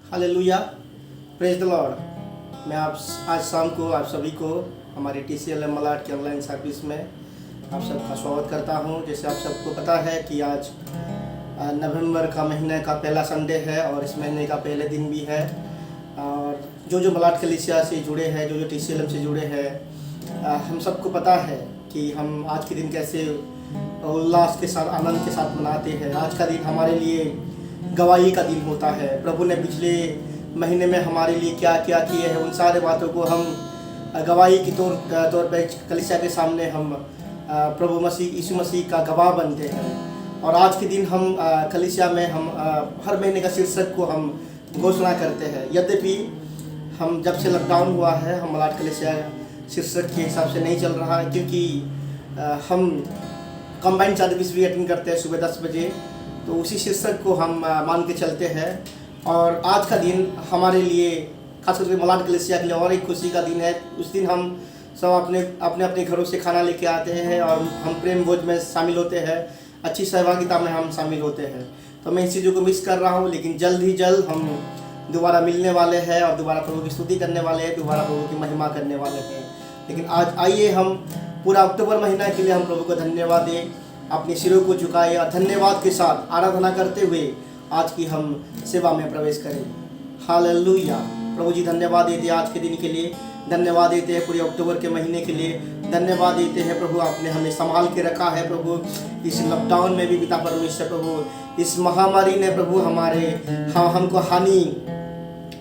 Hallelujah, praise the Lord. मैं आप आज शाम को आप सभी को हमारे TCLM मलाड के ऑनलाइन सर्विस में आप सबका स्वागत करता हूं। जैसे आप सबको पता है कि आज नवंबर का महीने का पहला संडे है और इस महीने का पहले दिन भी है। और जो मलाड कलीसिया से जुड़े हैं, जो TCLM से जुड़े हैं, हम सबको पता है कि हम आज के दिन कैसे उल्लास के साथ, आनंद के साथ मनाते हैं। आज का दिन हमारे लिए गवाही का दिन होता है। प्रभु ने पिछले महीने में हमारे लिए क्या क्या किए हैं, उन सारे बातों को हम गवाही के तौर पर कलीसिया के सामने हम प्रभु मसीह यीशु मसीह का गवाह बनते हैं। और आज के दिन हम कलीसिया में हम हर महीने का शीर्षक को हम घोषणा करते हैं। यद्यपि हम जब से लॉकडाउन हुआ है, हम मलाड कलीसिया शीर्षक के हिसाब से नहीं चल रहा है, क्योंकि हम कंबाइंड सर्विस भी अटेंड करते हैं सुबह 10 बजे, तो उसी शीर्षक को हम मान के चलते हैं। और आज का दिन हमारे लिए, खास करके मलाड कलीसिया के लिए और एक खुशी का दिन है। उस दिन हम सब अपने घरों से खाना लेके आते हैं और हम प्रेम भोज में शामिल होते हैं, अच्छी सहभागिता में हम शामिल होते हैं। तो मैं इस चीज़ों को मिस कर रहा हूँ, लेकिन जल्द ही जल्द हम दोबारा मिलने वाले हैं और दोबारा प्रभु की स्तुति करने वाले हैं, दोबारा प्रभु की महिमा करने वाले हैं। लेकिन आज आइए हम पूरा अक्टूबर महीना के लिए हम प्रभु को धन्यवाद दें, अपने सिरों को झुकाए और धन्यवाद के साथ आराधना करते हुए आज की हम सेवा में प्रवेश करें। हालेलुया। प्रभु जी धन्यवाद देते हैं आज के दिन के लिए, धन्यवाद देते हैं पूरे अक्टूबर के महीने के लिए, धन्यवाद देते हैं प्रभु, आपने हमें संभाल के रखा है प्रभु। इस लॉकडाउन में भी पिता परमेश्वर प्रभु, इस महामारी ने प्रभु हमको हानि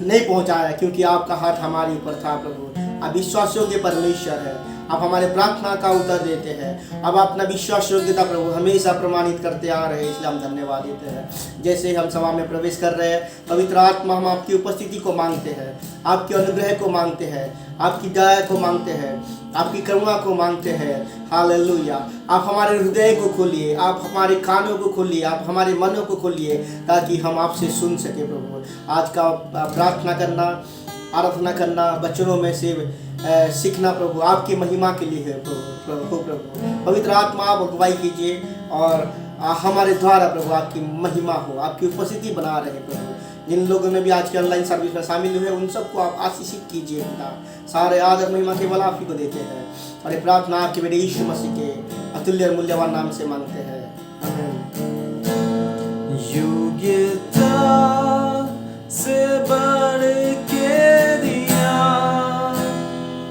नहीं पहुंचाया, क्योंकि आपका हाथ हमारे ऊपर था प्रभु। आप विश्वास योग्य परमेश्वर है, आप हमारे प्रार्थना का उत्तर देते हैं। अब अपना विश्वास योग्यता प्रभु हमेशा प्रमाणित करते आ रहे हैं, इसलिए हम धन्यवाद देते हैं। जैसे हम सभा में प्रवेश कर रहे हैं, पवित्र आत्मा, हम आपकी उपस्थिति को मांगते हैं, आपके अनुग्रह को मांगते हैं, आपकी दया को मांगते हैं, आपकी करुणा को मांगते हैं। हालेलुया। आप हमारे हृदय को खोलिए, आप हमारे कानों को खोलिए, आप हमारे मनों को खोलिए, ताकि हम आपसे सुन सके प्रभु। आज का प्रार्थना करना, आराधना करना, वचनों में से सीखना प्रभु आपकी महिमा के लिए है प्रभु। पवित्र आत्मा आप अगुवाई कीजिए और हमारे द्वारा प्रभु आपकी महिमा हो, आपकी उपस्थिति बना रहे प्रभु। जिन लोगों ने भी आज के ऑनलाइन सर्विस में शामिल हुए, उन सबको आप आशीषित कीजिए पिता। सारे आदर महिमा केवल आप ही को देते हैं और ये प्रार्थना आपके बेटे यीशु मसीह के अतुल्य और मूल्यवान नाम से मांगते हैं, आमीन। योग्यता से बढ़ के दिया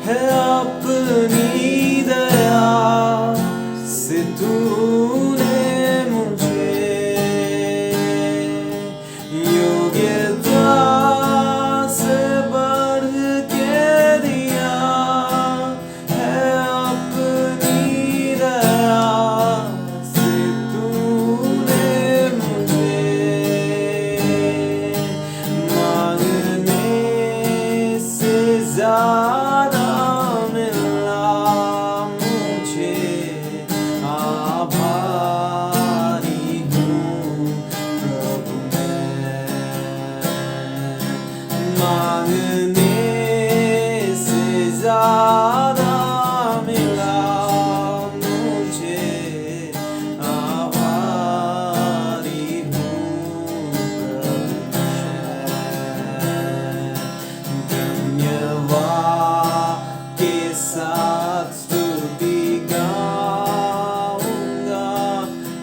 है अपनी दया से तूने मुझे, योग्यता से बढ़ के दिया है अपनी दया से तूने मुझे, मांगने से ज्यादा मिला मुझे, आभारी हूँ प्रभु मैं, मांगने से ज्यादा मिला मुझे, आभारी हूँ प्रभु मैं। धन्यवाद के साथ स्तुति गाऊंगा,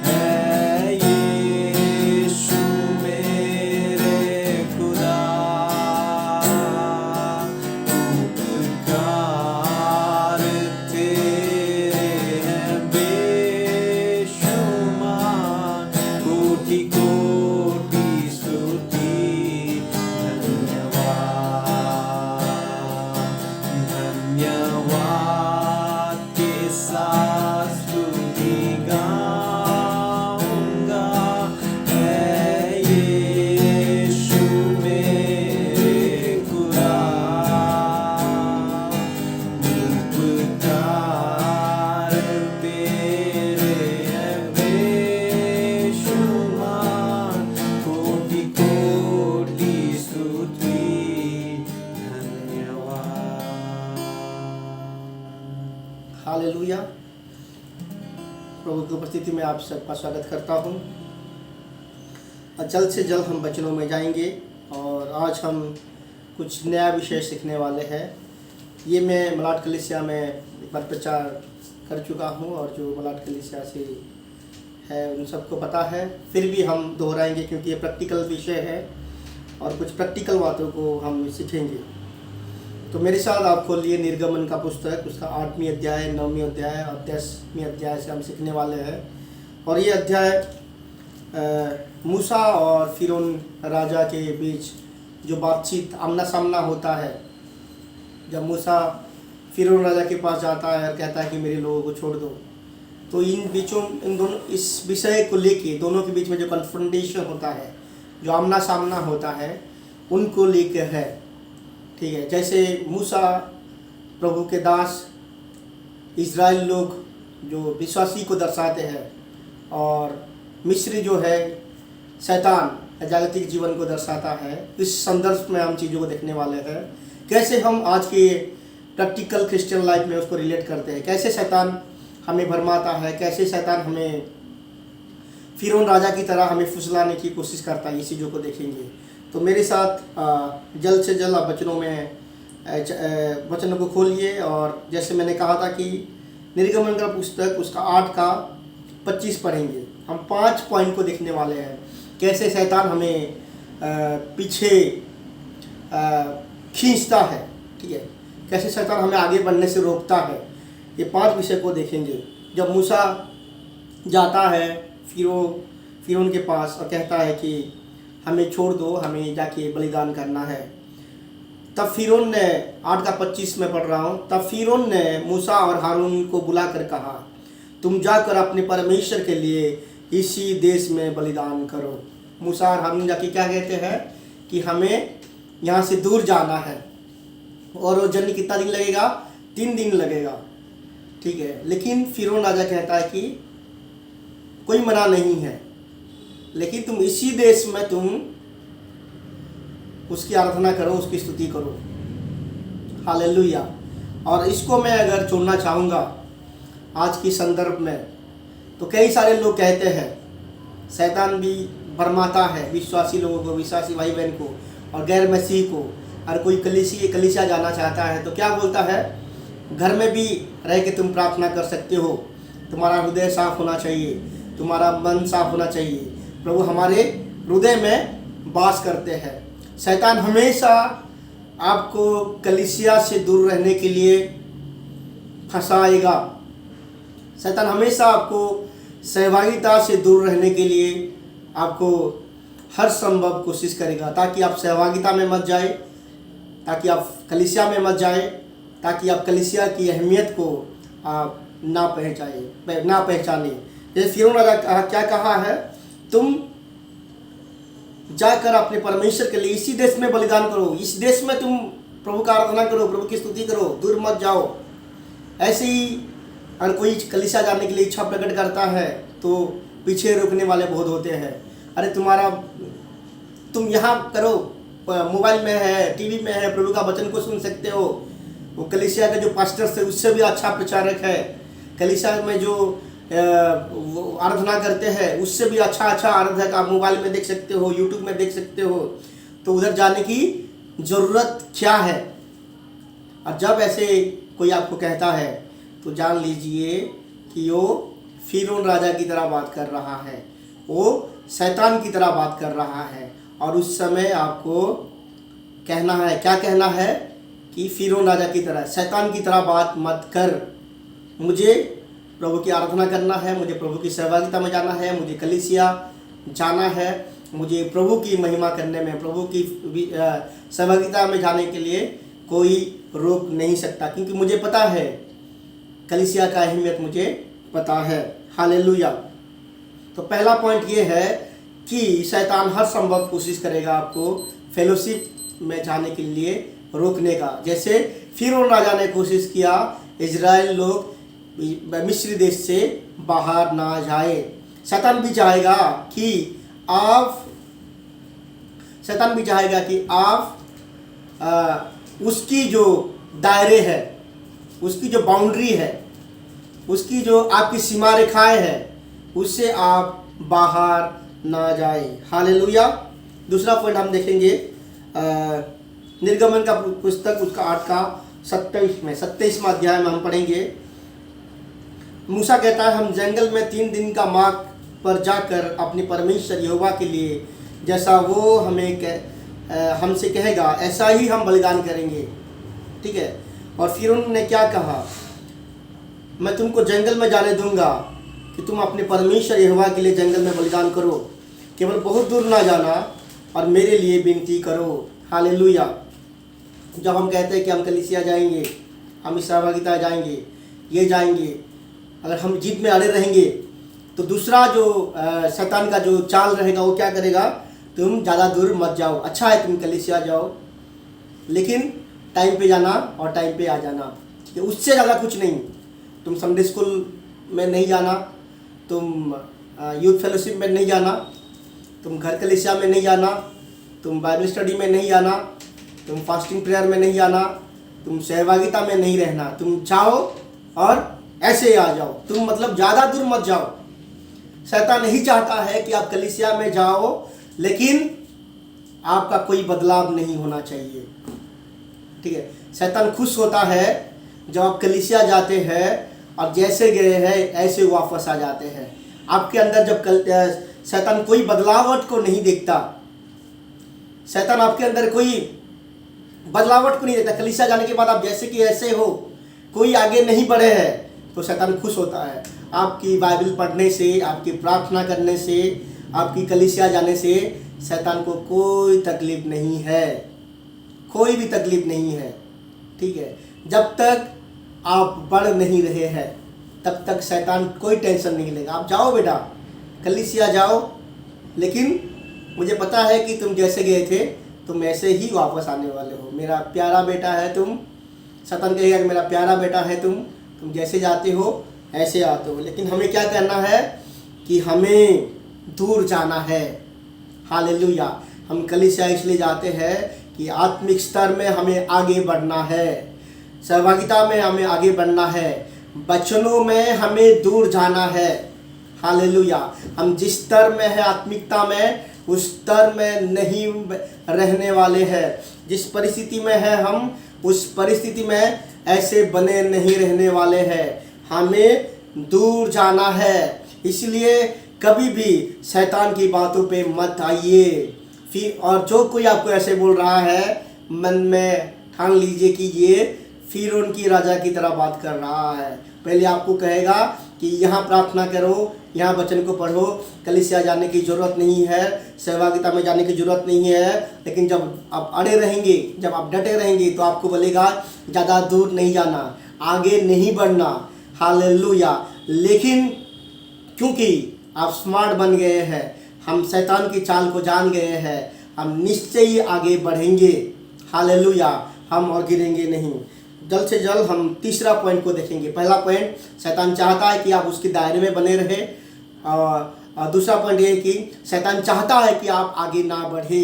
है यीशु मेरे खुदा, उपकार तेरे हैं बेशुमार, कोटि कोटि स्तुति। धन्यवाद, धन्यवाद के साथ स्तुति गाऊंगा, है यीशु मेरे खुदा, उपकार तेरे हैं बेशुमार, कोटि कोटि स्तुति। धन्यवाद। हालेलुया। प्रभु की उपस्थिति में आप सबका स्वागत करता हूँ। और जल्द से जल्द हम वचनों में जाएंगे और आज हम कुछ नया विषय सीखने वाले हैं। ये मैं मलाड कलीसिया में एक बार प्रचार कर चुका हूँ और जो मलाड कलीसिया से है उन सबको पता है, फिर भी हम दोहराएंगे क्योंकि ये प्रैक्टिकल विषय है और कुछ प्रैक्टिकल बातों को हम सीखेंगे। तो मेरे साथ आप खोलिए निर्गमन का पुस्तक, उसका 8वीं अध्याय, 9वीं अध्याय और 10वीं अध्याय से हम सीखने वाले हैं। और ये अध्याय मूसा और फिरौन राजा के बीच जो बातचीत आमना सामना होता है, जब मूसा फिरौन राजा के पास जाता है और कहता है कि मेरे लोगों को छोड़ दो, तो इन दोनों इस विषय को लेके दोनों के बीच में जो कन्फ्रंटेशन होता है, जो आमना सामना होता है, उनको लेके है। ठीक है, जैसे मूसा प्रभु के दास, इज़राइल लोग जो विश्वासी को दर्शाते हैं, और मिस्री जो है शैतान जागतिक जीवन को दर्शाता है। इस संदर्भ में हम चीज़ों को देखने वाले हैं, कैसे हम आज के प्रैक्टिकल क्रिश्चियन लाइफ में उसको रिलेट करते हैं, कैसे शैतान हमें भरमाता है, कैसे शैतान हमें फिरौन राजा की तरह हमें फुसलाने की कोशिश करता है। ये चीज़ों को देखेंगे। तो मेरे साथ जल्द से जल्द आप वचनों को खोलिए। और जैसे मैंने कहा था कि निर्गमन का पुस्तक उसका 8 का 25 पढ़ेंगे। हम 5 पॉइंट को देखने वाले हैं, कैसे शैतान हमें पीछे खींचता है। ठीक है, कैसे शैतान हमें आगे बढ़ने से रोकता है। ये 5 विषय को देखेंगे। जब मूसा जाता है फिरौन के पास और कहता है कि हमें छोड़ दो, हमें जाके बलिदान करना है, तब फिरौन ने 8 का 25 में पढ़ रहा हूँ। तब फिरौन ने मूसा और हारून को बुलाकर कहा, तुम जाकर अपने परमेश्वर के लिए इसी देश में बलिदान करो। मूसा और हारून जाके क्या कहते हैं कि हमें यहाँ से दूर जाना है, और वो जर्नी कितना दिन लगेगा? 3 दिन लगेगा। ठीक है, लेकिन फिरौन राजा कहता है कि कोई मना नहीं है, लेकिन तुम इसी देश में तुम उसकी आराधना करो, उसकी स्तुति करो। हालेलुया। और इसको मैं अगर छोड़ना चाहूँगा आज की संदर्भ में, तो कई सारे लोग कहते हैं, शैतान भी भरमाता है विश्वासी लोगों को, विश्वासी भाई बहन को और गैर मसीह को। और कोई कलीसिया जाना चाहता है तो क्या बोलता है, घर में भी रह के तुम प्रार्थना कर सकते हो, तुम्हारा हृदय साफ होना चाहिए, तुम्हारा मन साफ होना चाहिए। प्रभु हमारे हृदय में वास करते हैं। शैतान हमेशा आपको कलीसिया से दूर रहने के लिए फंसाएगा। शैतान हमेशा आपको सहभागिता से दूर रहने के लिए आपको हर संभव कोशिश करेगा, ताकि आप सहभागिता में मत जाए, ताकि आप कलीसिया में मत जाए, ताकि आप कलीसिया की अहमियत को आप ना पहचाने। जैसे फिरौन राजा क्या कहा है, तुम जाकर अपने परमेश्वर के लिए इसी देश में बलिदान करो, इस देश में तुम प्रभु का आराधना करो, प्रभु की स्तुति करो, दूर मत जाओ। ऐसे ही अगर कोई कलीसिया जाने के लिए इच्छा प्रकट करता है तो पीछे रोकने वाले बहुत होते हैं। अरे तुम यहाँ करो, मोबाइल में है, टीवी में है, प्रभु का वचन को सुन सकते हो। वो कलीसिया के जो पास्टर्स है उससे भी अच्छा प्रचारक है, कलीसिया में जो आराधना करते हैं उससे भी अच्छा आराधक आप मोबाइल में देख सकते हो, यूट्यूब में देख सकते हो। तो उधर जाने की ज़रूरत क्या है? और जब ऐसे कोई आपको कहता है तो जान लीजिए कि वो फिरौन राजा की तरह बात कर रहा है, वो शैतान की तरह बात कर रहा है। और उस समय आपको कहना है, क्या कहना है कि फिरौन राजा की तरह, शैतान की तरह बात मत कर। मुझे प्रभु की आराधना करना है, मुझे प्रभु की सहभागिता में जाना है, मुझे कलीसिया जाना है, मुझे प्रभु की महिमा करने में, प्रभु की सहभागिता में जाने के लिए कोई रोक नहीं सकता, क्योंकि मुझे पता है कलीसिया का अहमियत मुझे पता है। हालेलुया। तो पहला पॉइंट ये है कि शैतान हर संभव कोशिश करेगा आपको फेलोशिप में जाने के लिए रोकने का। जैसे फिरौन राजा ने कोशिश किया इजराइल लोग मिस्र देश से बाहर ना जाए। शैतान भी चाहेगा कि आप उसकी जो दायरे है, उसकी जो बाउंड्री है, उसकी जो आपकी सीमा रेखाएं हैं, उससे आप बाहर ना जाए। हालेलुया। दूसरा पॉइंट हम देखेंगे निर्गमन का पुस्तक उसका 8 का 27वां अध्याय में हम पढ़ेंगे। मूसा कहता है हम जंगल में 3 दिन का मार्ग पर जाकर अपने परमेश्वर यहोवा के लिए जैसा वो हमसे कहेगा ऐसा ही हम बलिदान करेंगे। ठीक है। और फिर उन्होंने क्या कहा, मैं तुमको जंगल में जाने दूंगा कि तुम अपने परमेश्वर यहोवा के लिए जंगल में बलिदान करो, केवल बहुत दूर ना जाना और मेरे लिए विनती करो। हालेलुया। जब हम कहते हैं कि हम कलीसिया जाएंगे, हम इस सहभागिता जाएंगे, ये जाएंगे, अगर हम जिद में अड़े रहेंगे तो दूसरा जो शैतान का जो चाल रहेगा वो क्या करेगा, तुम ज़्यादा दूर मत जाओ, अच्छा है तुम कलीसिया जाओ लेकिन टाइम पे जाना और टाइम पे आ जाना, ठीक है, उससे ज़्यादा कुछ नहीं। तुम संडे स्कूल में नहीं जाना, तुम यूथ फेलोशिप में नहीं जाना, तुम घर कलीसिया में नहीं जाना, तुम बाइबल स्टडी में नहीं जाना, तुम फास्टिंग प्रेयर में नहीं जाना, तुम सहभागिता में नहीं रहना, तुम जाओ और ऐसे आ जाओ, तुम मतलब ज़्यादा दूर मत जाओ। शैतान नहीं चाहता है कि आप कलीसिया में जाओ लेकिन आपका कोई बदलाव नहीं होना चाहिए। ठीक है। शैतान खुश होता है जब आप कलीसिया जाते हैं और जैसे गए हैं ऐसे वापस आ जाते हैं। आपके अंदर जब शैतान कोई बदलावट को नहीं देखता, शैतान आपके अंदर कोई बदलावट को नहीं देखता, कलीसिया जाने के बाद आप जैसे कि ऐसे हो, कोई आगे नहीं बढ़े हैं, तो शैतान खुश होता है। आपकी बाइबल पढ़ने से, आपकी प्रार्थना करने से, आपकी कलीसिया जाने से शैतान को कोई तकलीफ नहीं है, कोई भी तकलीफ नहीं है। ठीक है। जब तक आप बढ़ नहीं रहे हैं तब तक शैतान कोई टेंशन नहीं लेगा। आप जाओ बेटा, कलीसिया जाओ, लेकिन मुझे पता है कि तुम जैसे गए थे तुम ऐसे ही वापस आने वाले हो। मेरा प्यारा बेटा है तुम, शैतान कहेगा कि मेरा प्यारा बेटा है तुम जैसे जाते हो ऐसे आते हो। लेकिन हमें क्या करना है कि हमें दूर जाना है। हालेलुया। हम कलीसिया इसलिए जाते हैं कि आत्मिक स्तर में हमें आगे बढ़ना है, सहभागिता में हमें आगे बढ़ना है, वचनों में हमें दूर जाना है। हालेलुया। हम जिस स्तर में है आत्मिकता में उस स्तर में नहीं रहने वाले हैं। जिस परिस्थिति में है हम उस परिस्थिति में ऐसे बने नहीं रहने वाले हैं। हमें दूर जाना है। इसलिए कभी भी शैतान की बातों पे मत आइए। फिर और जो कोई आपको ऐसे बोल रहा है मन में ठान लीजिए कि ये फिरौन की राजा की तरह बात कर रहा है। पहले आपको कहेगा कि यहाँ प्रार्थना करो, यहाँ वचन को पढ़ो, कलीसिया जाने की ज़रूरत नहीं है, सहभागिता में जाने की ज़रूरत नहीं है। लेकिन जब आप अड़े रहेंगे, जब आप डटे रहेंगे तो आपको बोलेगा ज़्यादा दूर नहीं जाना, आगे नहीं बढ़ना। हालेलुया। लेकिन क्योंकि आप स्मार्ट बन गए हैं, हम शैतान की चाल को जान गए हैं, हम निश्चय ही आगे बढ़ेंगे। हालेलुया। हम और गिरेंगे नहीं। जल्द से जल्द हम तीसरा पॉइंट को देखेंगे। पहला पॉइंट, शैतान चाहता है कि आप उसके दायरे में बने रहे। और दूसरा पॉइंट ये है कि शैतान चाहता है कि आप आगे ना बढ़े।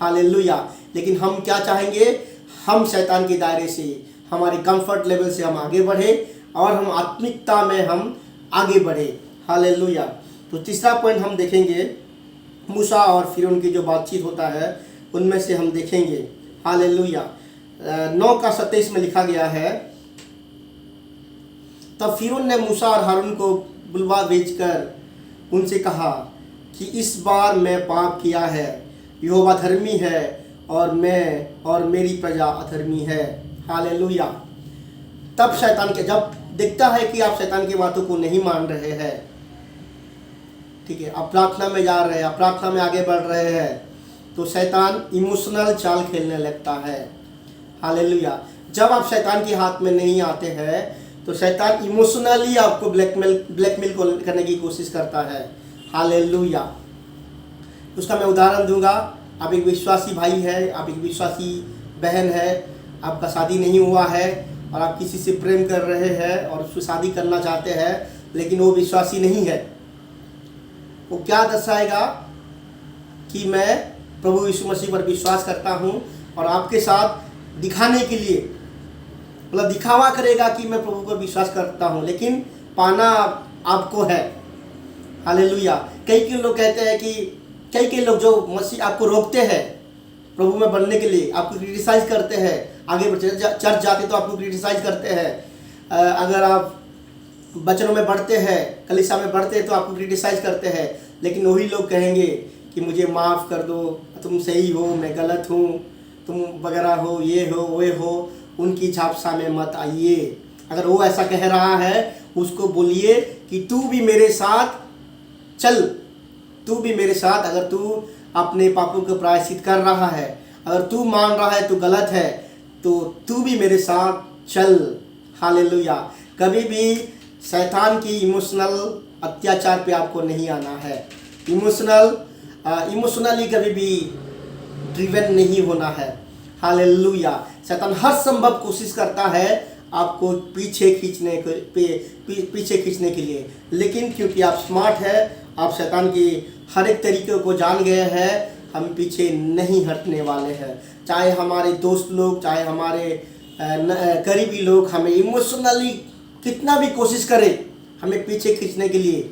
हालेलुया। लेकिन हम क्या चाहेंगे, हम शैतान के दायरे से, हमारे कंफर्ट लेवल से हम आगे बढ़े और हम आत्मिकता में हम आगे बढ़े। हालेलुया। तो तीसरा पॉइंट हम देखेंगे, मूसा और फिरौन की जो बातचीत होता है उनमें से हम देखेंगे। हालेलुया। 9 का 27 में लिखा गया है, तब फिरौन ने मूसा और हारून को बुलवा भेजकर उनसे कहा कि इस बार मैं पाप किया है, यहोवा धर्मी है और मैं और मेरी प्रजा अधर्मी है। हालेलुया। तब शैतान के जब देखता है कि आप शैतान की बातों को नहीं मान रहे हैं, ठीक है, आप प्रार्थना में जा रहे हैं, आप प्रार्थना में आगे बढ़ रहे हैं, तो शैतान इमोशनल चाल खेलने लगता है। हालेलुया। जब आप शैतान के हाथ में नहीं आते हैं तो शैतान इमोशनली आपको ब्लैकमेल करने की कोशिश करता है। हालेलुया। उसका मैं उदाहरण दूंगा। आप एक विश्वासी भाई है, आप एक विश्वासी बहन है, आपका शादी नहीं हुआ है और आप किसी से प्रेम कर रहे हैं और उससे शादी करना चाहते हैं, लेकिन वो विश्वासी नहीं है। वो क्या दर्शाएगा कि मैं प्रभु यीशु मसीह पर विश्वास करता हूँ और आपके साथ दिखाने के लिए, मतलब दिखावा करेगा कि मैं प्रभु पर विश्वास करता हूँ, लेकिन पाना आपको है। हालेलुया। कई लोग कहते हैं कि कई लोग जो मसीह आपको रोकते हैं, प्रभु में बढ़ने के लिए आपको क्रिटिसाइज करते हैं। आगे चर्च जाते तो आपको क्रिटिसाइज करते हैं। अगर आप वचनों में बढ़ते हैं, कलीसिया में बढ़ते हैं तो आपको क्रिटिसाइज करते हैं। लेकिन वही लोग कहेंगे कि मुझे माफ़ कर दो, तुम सही हो, मैं गलत हूँ, तुम वगैरह हो, ये हो वो हो। उनकी झापसा में मत आइए। अगर वो ऐसा कह रहा है उसको बोलिए कि तू भी मेरे साथ चल, तू भी मेरे साथ। अगर तू अपने पापों को प्रायश्चित कर रहा है, अगर तू मान रहा है तू गलत है, तो तू भी मेरे साथ चल। हालेलुया। कभी भी शैतान की इमोशनल अत्याचार पे आपको नहीं आना है। इमोशनली कभी भी ड्रिवन नहीं होना है। हालेलुया। शैतान हर संभव कोशिश करता है आपको पीछे खींचने के लिए, लेकिन क्योंकि आप स्मार्ट है, आप शैतान की हर एक तरीके को जान गए हैं, हम पीछे नहीं हटने वाले हैं। चाहे हमारे दोस्त लोग, चाहे हमारे करीबी लोग हमें इमोशनली कितना भी कोशिश करें हमें पीछे खींचने के लिए,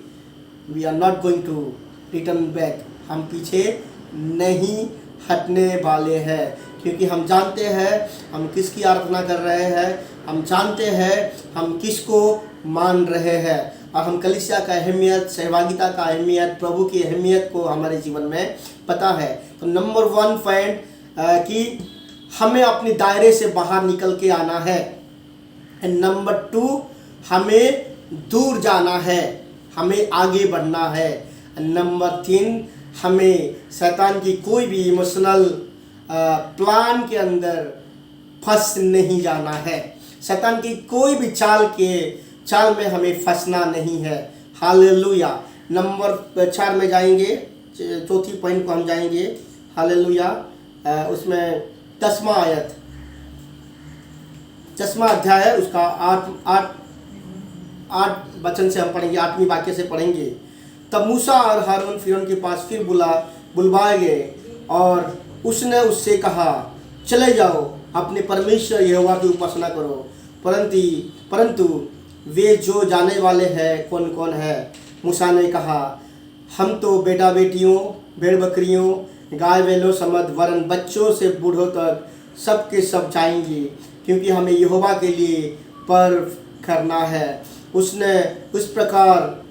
we are not going to return back. हम पीछे नहीं हटने वाले हैं, क्योंकि हम जानते हैं हम किसकी आराधना कर रहे हैं, हम जानते हैं हम किसको मान रहे हैं, और हम कलीसिया का अहमियत, सहभागिता का अहमियत, प्रभु की अहमियत को हमारे जीवन में पता है। तो नंबर 1 पॉइंट कि हमें अपने दायरे से बाहर निकल के आना है। एंड नंबर 2 हमें दूर जाना है, हमें आगे बढ़ना है। नंबर 3 हमें शैतान की कोई भी इमोशनल प्लान के अंदर फंस नहीं जाना है। शैतान की कोई भी चाल में हमें फंसना नहीं है। हालेलुया। नंबर 4 में जाएंगे, चौथी पॉइंट को हम जाएंगे। हालेलुया। उसमें 10वां आयत, 10वां अध्याय है, उसका 8 वचन से हम पढ़ेंगे, 8वीं वाक्य से पढ़ेंगे। तब मूसा और हारून फिरौन के पास फिर बुलवाए गए, और उसने उससे कहा, चले जाओ, अपने परमेश्वर यहोवा की उपासना करो। परंतु वे जो जाने वाले हैं कौन कौन है? मूसा ने कहा, हम तो बेटा बेटियों, भेड़ बकरियों, गाय बैलों समेत वरन बच्चों से बूढ़ों तक सब के सब जाएंगे, क्योंकि हमें यहोवा के लिए पर्व करना है। उसने उस प्रकार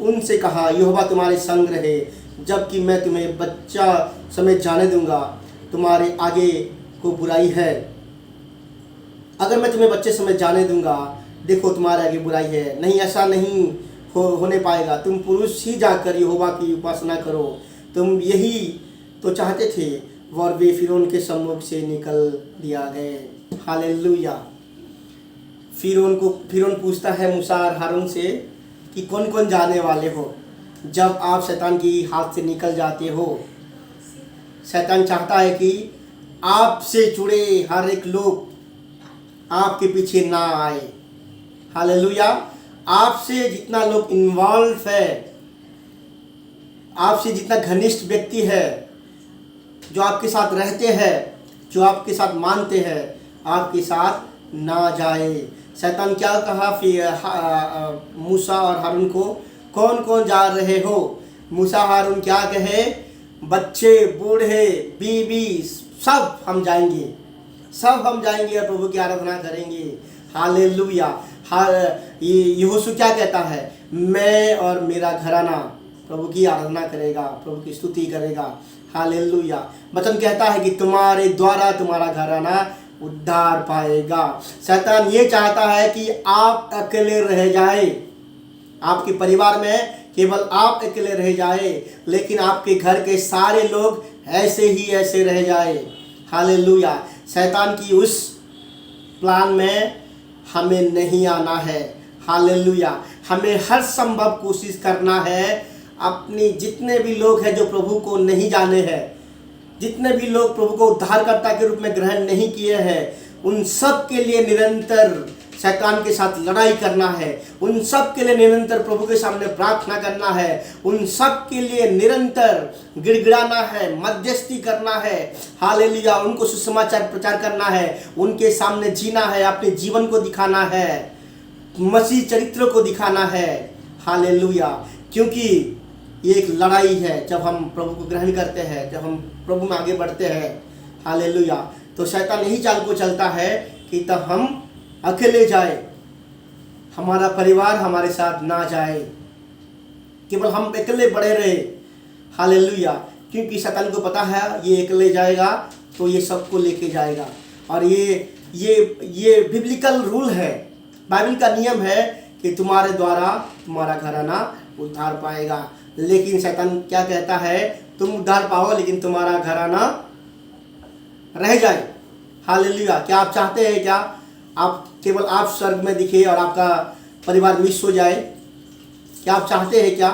उनसे कहा, यहोवा तुम्हारे संग रहे, जबकि मैं तुम्हें बच्चा समेत जाने दूंगा। तुम्हारे आगे को बुराई है। अगर मैं तुम्हें बच्चे समेत जाने दूंगा, देखो तुम्हारे आगे बुराई है। नहीं, ऐसा नहीं होने पाएगा। तुम पुरुष ही जाकर यहोवा की उपासना करो। तुम यही तो चाहते थे। और वे फिरौन के सम्मुख से निकल दिया गए। हालेलुया। फिरौन पूछता है मूसा और हारून से कि कौन कौन जाने वाले हो। जब आप शैतान की हाथ से निकल जाते हो, शैतान चाहता है कि आपसे जुड़े हर एक लोग आपके पीछे ना आए। हालेलुया। आपसे जितना लोग इन्वॉल्व है, आपसे जितना घनिष्ठ व्यक्ति है, जो आपके साथ रहते हैं, जो आपके साथ मानते हैं, आपके साथ ना जाए। शैतान क्या कहा फिर मूसा और हारून को, कौन कौन जा रहे हो? मूसा हारून क्या कहे? बच्चे, बूढ़े, बीवी, सब हम जाएंगे, सब हम जाएंगे और प्रभु की आराधना करेंगे। हालेलुया। यहोशू क्या कहता है? मैं और मेरा घराना प्रभु की आराधना करेगा, प्रभु की स्तुति करेगा। हालेलुया। वचन कहता है कि तुम्हारे द्वारा तुम्हारा घराना उद्धार पाएगा। शैतान ये चाहता है कि आप अकेले रह जाए, आपके परिवार में केवल आप अकेले रह जाए, लेकिन आपके घर के सारे लोग ऐसे रह जाए। हालेलुया। शैतान की उस प्लान में हमें नहीं आना है। हालेलुया। हमें हर संभव कोशिश करना है, अपने जितने भी लोग हैं जो प्रभु को नहीं जाने हैं, जितने भी लोग प्रभु को उद्धारकर्ता के रूप में ग्रहण नहीं किए हैं, उन सब के लिए निरंतर शैतान के साथ लड़ाई करना है। उन सब के लिए निरंतर प्रभु के सामने प्रार्थना करना है। उन सब के लिए निरंतर गिड़गिड़ाना है, मध्यस्थी करना है। हालेलुया। उनको सुसमाचार प्रचार करना है, उनके सामने जीना है, अपने जीवन को दिखाना है, मसीह चरित्र को दिखाना है। हालेलुया। क्योंकि ये एक लड़ाई है। जब हम प्रभु को ग्रहण करते हैं, जब हम प्रभु में आगे बढ़ते हैं, हालेलुया। तो शैतान यही चाल को चलता है कि तब हम अकेले जाए, हमारा परिवार हमारे साथ ना जाए, केवल हम अकेले बड़े रहे। हालेलुया। क्योंकि शैतान को पता है ये अकेले जाएगा तो ये सबको लेके जाएगा। और ये बिब्लिकल रूल है, बाइबल का नियम है कि तुम्हारे द्वारा तुम्हारा घराना उद्धार पाएगा। लेकिन शैतान क्या कहता है, तुम उद्धार पाओ लेकिन तुम्हारा घराना रह जाए। हालेलुया। क्या आप चाहते हैं क्या आप केवल आप स्वर्ग में दिखे और आपका परिवार मिस हो जाए? क्या आप चाहते हैं क्या?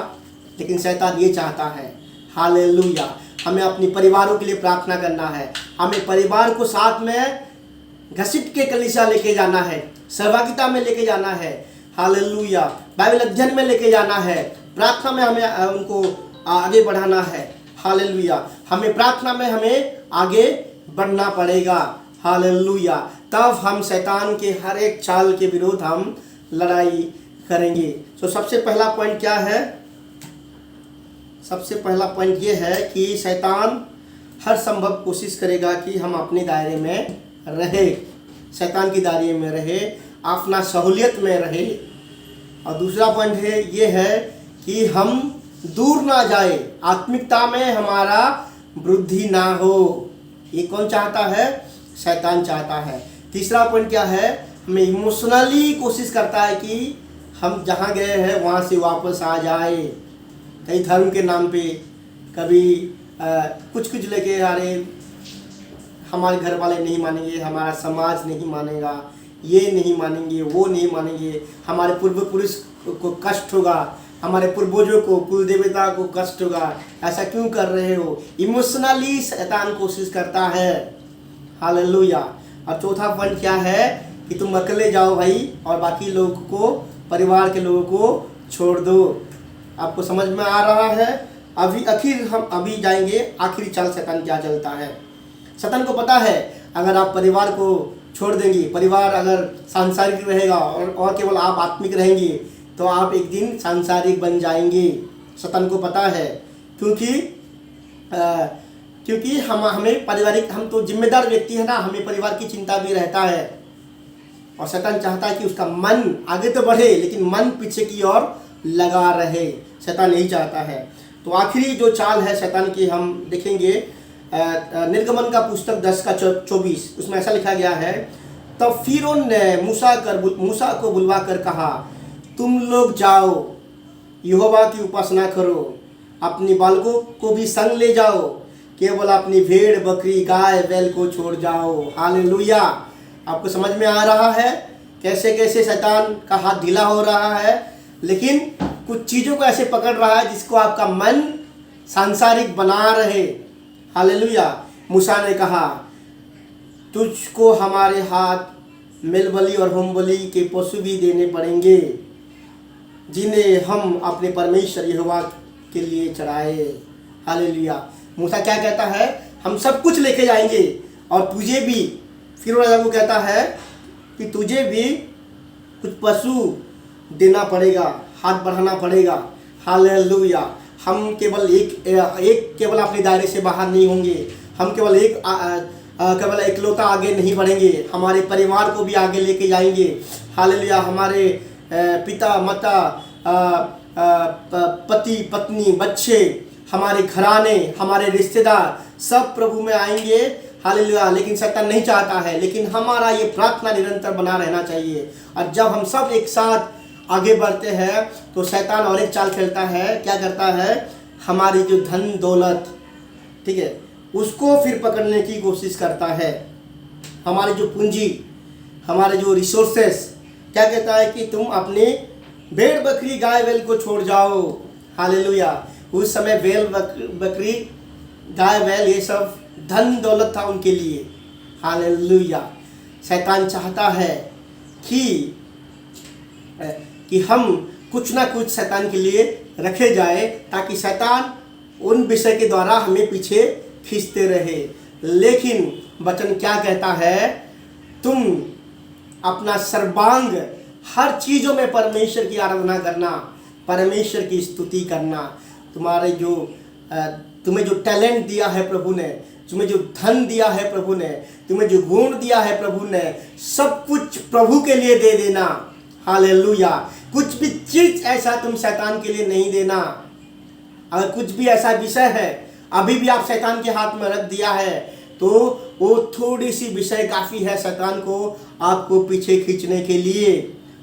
लेकिन शैतान ये चाहता है। हालेलुया। हमें अपने परिवारों के लिए प्रार्थना करना है, हमें परिवार को साथ में घसीट के कलीसिया लेके जाना है, सहभागिता में लेके जाना है। हालेलुया। बाइबल अध्ययन में लेके जाना है, प्रार्थना में हमें उनको आगे बढ़ाना है। हालेलुया। हमें प्रार्थना में हमें आगे बढ़ना पड़ेगा। हालेलुया। तब हम शैतान के हर एक चाल के विरोध हम लड़ाई करेंगे। तो सबसे पहला पॉइंट क्या है? सबसे पहला पॉइंट ये है कि शैतान हर संभव कोशिश करेगा कि हम अपने दायरे में रहे, शैतान की दायरे में रहे, अपना सहूलियत में रहे। और दूसरा पॉइंट है ये है कि हम दूर ना जाए, आत्मिकता में हमारा वृद्धि ना हो। ये कौन चाहता है? शैतान चाहता है। तीसरा पॉइंट क्या है? हमें इमोशनली कोशिश करता है कि हम जहाँ गए हैं वहाँ से वापस आ जाए। कई धर्म के नाम पे कभी कुछ लेके अरे हमारे घर वाले नहीं मानेंगे, हमारा समाज नहीं मानेगा, ये नहीं मानेंगे, वो नहीं मानेंगे, हमारे पूर्व पुरुष को कष्ट होगा, हमारे पूर्वजों को, कुल देवता को कष्ट होगा, ऐसा क्यों कर रहे हो? इमोशनली शैतान कोशिश करता है। हालेलुया। और चौथा पॉइंट क्या है कि तुम अकेले जाओ भाई और बाकी लोगों को, परिवार के लोगों को छोड़ दो। आपको समझ में आ रहा है? हम अभी जाएंगे आखिरी चाल शैतान क्या चलता है। शैतान को पता है अगर आप परिवार को छोड़ देंगे, परिवार अगर सांसारिक रहेगा और केवल आप आत्मिक रहेंगे तो आप एक दिन सांसारिक बन जाएंगे। शैतान को पता है क्योंकि हमें पारिवारिक, हम तो जिम्मेदार व्यक्ति है ना, हमें परिवार की चिंता भी रहता है। और शैतान चाहता है कि उसका मन आगे तो बढ़े लेकिन मन पीछे की ओर लगा रहे। शैतान यही चाहता है। तो आखिरी जो चाल है शैतान की हम देखेंगे निर्गमन का पुस्तक 10 का 24, उसमें ऐसा लिखा गया है, तब फिरौन ने मूसा को बुलवा कर कहा, तुम लोग जाओ, यहोवा की उपासना करो, अपनी बालकों को भी संग ले जाओ, केवल अपनी भेड़ बकरी गाय बैल को छोड़ जाओ। हालेलुया। आपको समझ में आ रहा है कैसे कैसे शैतान का हाथ ढीला हो रहा है, लेकिन कुछ चीज़ों को ऐसे पकड़ रहा है जिसको आपका मन सांसारिक बना रहे। हालेलुया। मूसा ने कहा, तुझको हमारे हाथ मेल बलि और होम बलि के पशु भी देने पड़ेंगे जिन्हें हम अपने परमेश्वर यहोवा के लिए चढ़ाए। हालेलुया। मूसा क्या कहता है? हम सब कुछ लेके जाएंगे और तुझे भी, फिर राजा को कहता है कि तुझे भी कुछ पशु देना पड़ेगा, हाथ बढ़ाना पड़ेगा। हालेलुया। हम केवल एक केवल अपने दायरे से बाहर नहीं होंगे, हम केवल केवल इकलौता आगे नहीं बढ़ेंगे, हमारे परिवार को भी आगे लेके जाएंगे। हालेलुया। हमारे पिता माता, पति पत्नी, बच्चे, हमारे घराने, हमारे रिश्तेदार सब प्रभु में आएंगे। हालेलुया। लेकिन शैतान नहीं चाहता है, लेकिन हमारा ये प्रार्थना निरंतर बना रहना चाहिए। और जब हम सब एक साथ आगे बढ़ते हैं तो शैतान और एक चाल खेलता है। क्या करता है? हमारी जो धन दौलत, ठीक है, उसको फिर पकड़ने की कोशिश करता है। हमारी जो पूंजी, हमारे जो रिसोर्सेस, क्या कहता है कि तुम अपने भेड़ बकरी गाय बैल को छोड़ जाओ। हालेलुया। उस समय बैल बकरी गाय बैल ये सब धन दौलत था उनके लिए। हालेलुया। शैतान चाहता है कि हम कुछ ना कुछ शैतान के लिए रखे जाए ताकि शैतान उन विषय के द्वारा हमें पीछे खींचते रहे। लेकिन वचन क्या कहता है? तुम अपना सर्वांग हर चीज़ों में परमेश्वर की आराधना करना, परमेश्वर की स्तुति करना। तुम्हें जो टैलेंट दिया है प्रभु ने, तुम्हें जो धन दिया है प्रभु ने, तुम्हें जो गुण दिया है प्रभु ने, सब कुछ प्रभु के लिए दे देना। हालेलुया। कुछ भी चीज ऐसा तुम शैतान के लिए नहीं देना। अगर कुछ भी ऐसा विषय है अभी भी आप शैतान के हाथ में रख दिया है, तो वो थोड़ी सी विषय काफ़ी है शैतान को आपको पीछे खींचने के लिए।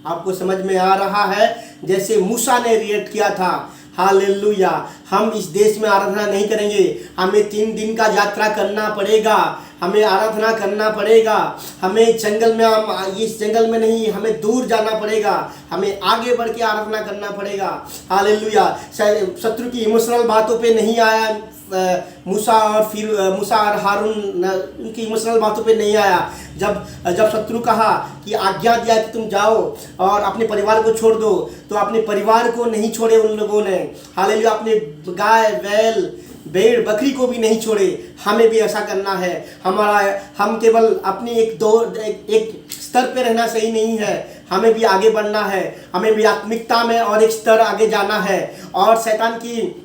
आपको समझ में आ रहा है? जैसे मूसा ने रिएक्ट किया था। हालेलुया। हम इस देश में आराधना नहीं करेंगे, हमें 3 दिन का यात्रा करना पड़ेगा, हमें आराधना करना पड़ेगा, हमें जंगल में, हम इस जंगल में नहीं, हमें दूर जाना पड़ेगा, हमें आगे बढ़ के आराधना करना पड़ेगा। हालेलुया। शत्रु की इमोशनल बातों पे नहीं आया मूसा और हारून, उनकी इमोशनल बातों पे नहीं आया। जब शत्रु कहा कि आज्ञा दिया कि तुम जाओ और अपने परिवार को छोड़ दो, तो अपने परिवार को नहीं छोड़े उन लोगों ने। हालेलुया। अपने गाय बैल भेड़ बकरी को भी नहीं छोड़े। हमें भी ऐसा करना है। हम केवल अपनी एक स्तर पे रहना सही नहीं है, हमें भी आगे बढ़ना है, हमें भी आत्मिकता में और एक स्तर आगे जाना है और शैतान की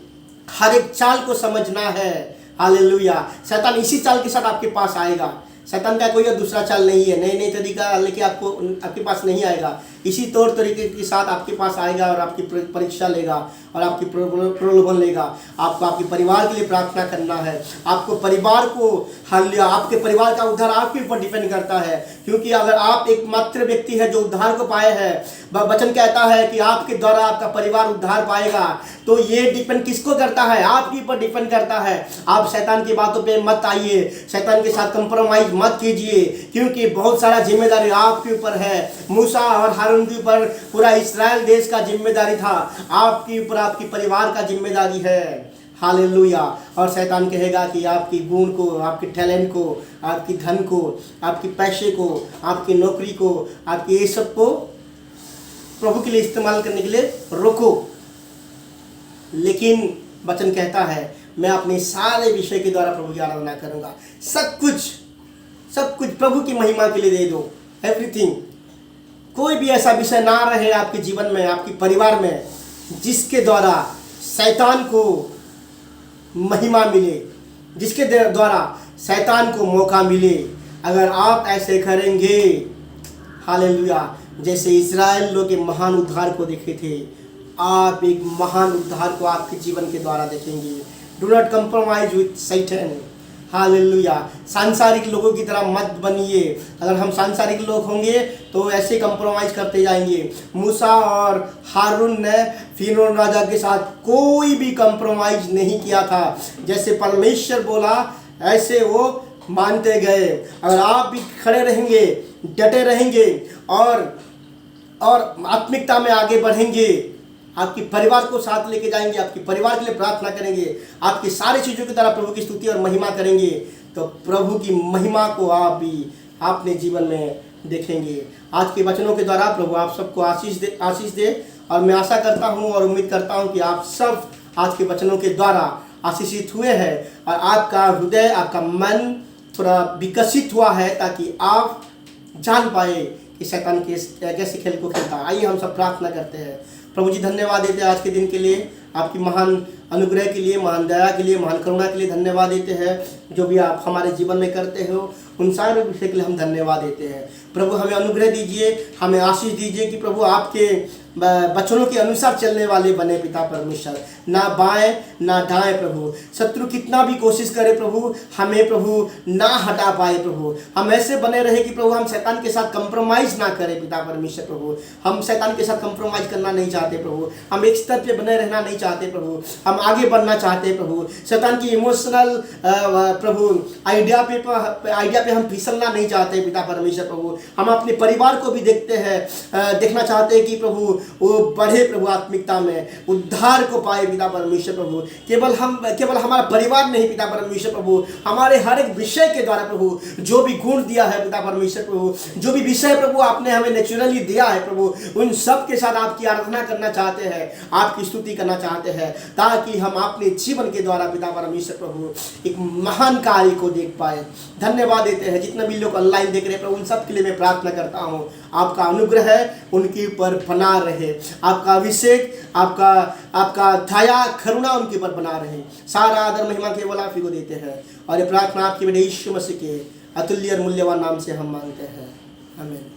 हर एक चाल को समझना है। हालेलुया। शैतान इसी चाल के साथ आपके पास आएगा। शैतान का कोई दूसरा चाल नहीं है, नई तरीका लेके आपके पास नहीं आएगा। इसी तौर तरीके के साथ आपके पास आएगा और आपकी परीक्षा लेगा और आपकी प्रलोभन लेगा। आपको आपके परिवार के लिए प्रार्थना करना है। आपको परिवार को, हालेलुया, आपके परिवार का उद्धार आपके ऊपर डिपेंड करता है, क्योंकि अगर आप एकमात्र व्यक्ति है जो उद्धार को पाए हैं, वचन कहता है कि आपके द्वारा आपका परिवार उद्धार पाएगा, तो ये डिपेंड किसको करता है? आपके ऊपर डिपेंड करता है। आप शैतान की बातों पे मत आइए, शैतान के साथ कंप्रोमाइज मत कीजिए, क्योंकि बहुत सारा जिम्मेदारी आपके ऊपर है। मूसा और हारून के ऊपर पूरा इस्राएल देश का जिम्मेदारी था, आपके ऊपर आपकी परिवार का जिम्मेदारी है। हालेलुया। और शैतान कहेगा कि आपकी गुण को, आपके टैलेंट को, आपकी धन को, आपके पैसे को, आपकी नौकरी को, आपके ये सब को प्रभु के लिए इस्तेमाल करने के लिए रोको। लेकिन वचन कहता है मैं अपने सारे विषय के द्वारा प्रभु की आराधना करूंगा। सब कुछ प्रभु की महिमा के लिए दे दो। एवरीथिंग। कोई भी ऐसा विषय ना रहे आपके जीवन में, आपके परिवार में, जिसके द्वारा शैतान को महिमा मिले, जिसके द्वारा शैतान को मौका मिले। अगर आप ऐसे करेंगे, हालेलुया, जैसे इस्राएल लोग के महान उद्धार को देखे थे, आप एक महान उद्धार को आपके जीवन के द्वारा देखेंगे। Do not compromise with Satan. Hallelujah. सांसारिक लोगों की तरह मत बनिए। अगर हम सांसारिक लोग होंगे तो ऐसे कंप्रोमाइज करते जाएंगे। मूसा और हारून ने फिरौन राजा के साथ कोई भी कंप्रोमाइज नहीं किया था। जैसे परमेश्वर बोला ऐसे वो मानते गए। अगर आप भी खड़े रहेंगे, डटे रहेंगे और आत्मिकता में आगे बढ़ेंगे, आपके परिवार को साथ लेके जाएंगे, आपके परिवार के लिए प्रार्थना करेंगे, आपकी सारी चीज़ों की तरह प्रभु की स्तुति और महिमा करेंगे, तो प्रभु की महिमा को आप भी अपने जीवन में देखेंगे। आज के वचनों के द्वारा प्रभु आप सबको आशीष दे और मैं आशा करता हूँ और उम्मीद करता हूँ कि आप सब आज के वचनों के द्वारा आशीषित हुए हैं और आपका हृदय, आपका मन थोड़ा विकसित हुआ है, ताकि आप जान पाए कि शैतान कैसे खेल को खेलता है। आइए हम सब प्रार्थना करते हैं। प्रभु जी, धन्यवाद देते हैं आज के दिन के लिए, आपकी महान अनुग्रह के लिए, महान दया के लिए, महान करुणा के लिए धन्यवाद देते हैं। जो भी आप हमारे जीवन में करते हो उन सारे विषय के लिए हम धन्यवाद देते हैं। प्रभु हमें अनुग्रह दीजिए, हमें आशीष दीजिए कि प्रभु आपके वचनों के अनुसार चलने वाले बने पिता परमेश्वर, ना बाएं ना दाएं। प्रभु शत्रु कितना भी कोशिश करे प्रभु, हमें प्रभु ना हटा पाए। प्रभु हम ऐसे बने रहे कि प्रभु हम शैतान के साथ कंप्रोमाइज ना करें पिता परमेश्वर। प्रभु हम शैतान के साथ कंप्रोमाइज करना नहीं चाहते प्रभु, हम एक स्तर पे बने रहना नहीं चाहते प्रभु, हम आगे बढ़ना चाहते हैं प्रभु। शैतान की इमोशनल प्रभु आइडिया पे हम फिसलना नहीं चाहते पिता परमेश्वर। प्रभु हम अपने परिवार को भी देखना चाहते हैं कि प्रभु वो बढ़े प्रभु आत्मिकता में, उद्धार को पाए पिता परमेश्वर। प्रभु केवल हमारा परिवार नहीं पिता परमेश्वर प्रभु, हमारे हर एक विषय के द्वारा प्रभु जो भी गुण दिया है पिता परमेश्वर प्रभु, जो भी विषय प्रभु आपने हमें नेचुरली दिया है प्रभु, उन सब के साथ आपकी आराधना करना चाहते हैं, आपकी स्तुति करना चाहते हैं, ताकि हम अपने जीवन के द्वारा पिता परमेश्वर प्रभु एक महान कार्य को देख पाए। धन्यवाद देते हैं। जितने भी लोग ऑनलाइन देख रहे हैं प्रभु, उन सब के लिए मैं प्रार्थना करता हूँ, आपका अनुग्रह है उनके ऊपर बना रहे, आपका अभिषेक, आपका दया करुणा उनके ऊपर बना रहे। सारा आदर महिमा केवल आप ही को देते हैं, और ये प्रार्थना आपके बेटे यीशु मसीह के अतुल्य और मूल्यवान नाम से हम मांगते हैं, आमीन।